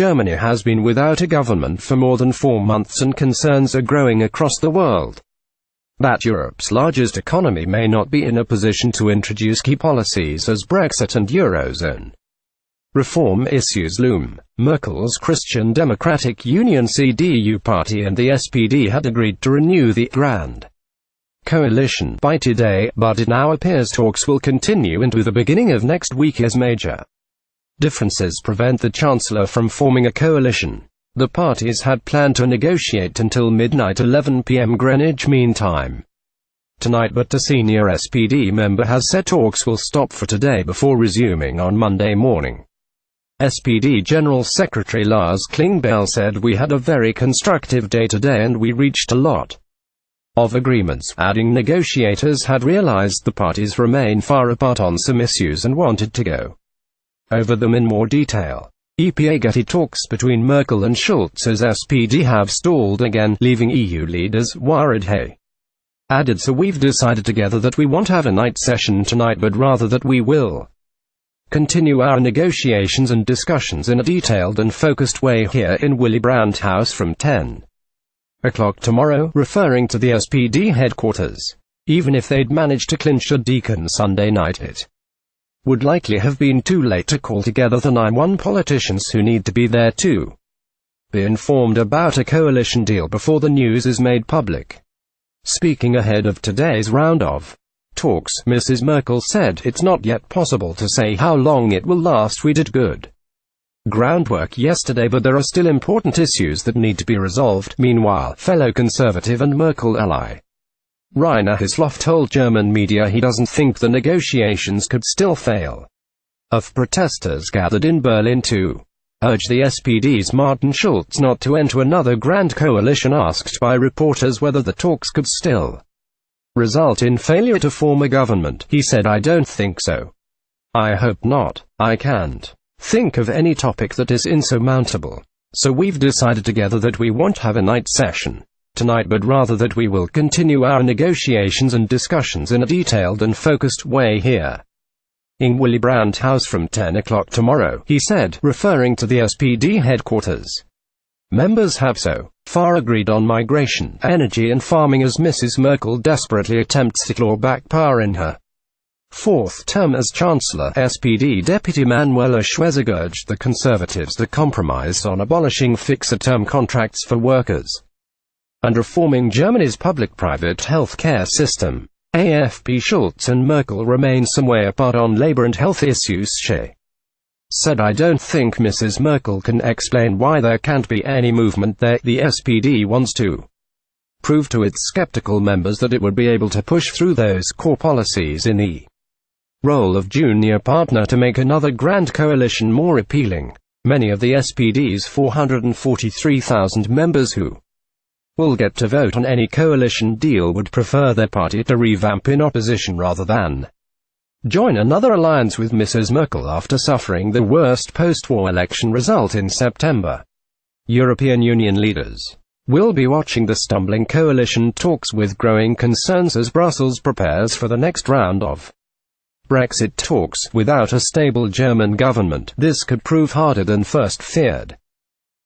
Germany has been without a government for more than 4 months and concerns are growing across the world that Europe's largest economy may not be in a position to introduce key policies as Brexit and eurozone reform issues loom. Merkel's Christian Democratic Union CDU party and the SPD had agreed to renew the Grand Coalition by today, but it now appears talks will continue into the beginning of next week as major differences prevent the chancellor from forming a coalition. The parties had planned to negotiate until midnight 11 p.m. Greenwich Mean Time tonight, but a senior SPD member has said talks will stop for today before resuming on Monday morning. SPD General Secretary Lars Klingbeil said, "We had a very constructive day today and we reached a lot of agreements," adding negotiators had realized the parties remain far apart on some issues and wanted to go over them in more detail. Ebreaking talks between Merkel and Schulz as SPD have stalled again, leaving EU leaders worried. He added, "So we've decided together that we won't have a night session tonight, but rather that we will continue our negotiations and discussions in a detailed and focused way here in Willy Brandt House from 10 o'clock tomorrow," referring to the SPD headquarters. Even if they'd managed to clinch a deal on Sunday night, it would likely have been too late to call together the 9-1 politicians who need to be there to be informed about a coalition deal before the news is made public. Speaking ahead of today's round of talks, Mrs. Merkel said, "It's not yet possible to say how long it will last. We did good groundwork yesterday, but there are still important issues that need to be resolved." Meanwhile, fellow Conservative and Merkel ally Rainer Haseloff told German media he doesn't think the negotiations could still fail. Of protesters gathered in Berlin to urge the SPD's Martin Schulz not to enter another grand coalition, asked by reporters whether the talks could still result in failure to form a government, he said, "I don't think so. I hope not. I can't think of any topic that is insurmountable. So we've decided together that we won't have a night session tonight, but rather that we will continue our negotiations and discussions in a detailed and focused way here in Willy Brandt House from 10 o'clock tomorrow," he said, referring to the SPD headquarters. Members have so far agreed on migration, energy and farming as Mrs. Merkel desperately attempts to claw back power in her fourth term as Chancellor. SPD Deputy Manuela Schwesig urged the Conservatives to compromise on abolishing fixed-term contracts for workers and reforming Germany's public-private health care system. AFP Schulz and Merkel remain some way apart on labor and health issues. She said, "I don't think Mrs. Merkel can explain why there can't be any movement there. The SPD wants to prove to its skeptical members that it would be able to push through those core policies in the role of junior partner to make another grand coalition more appealing." Many of the SPD's 443,000 members who will get to vote on any coalition deal would prefer their party to revamp in opposition rather than join another alliance with Mrs. Merkel after suffering the worst post-war election result in September. European Union leaders will be watching the stumbling coalition talks with growing concerns as Brussels prepares for the next round of Brexit talks. Without a stable German government, this could prove harder than first feared.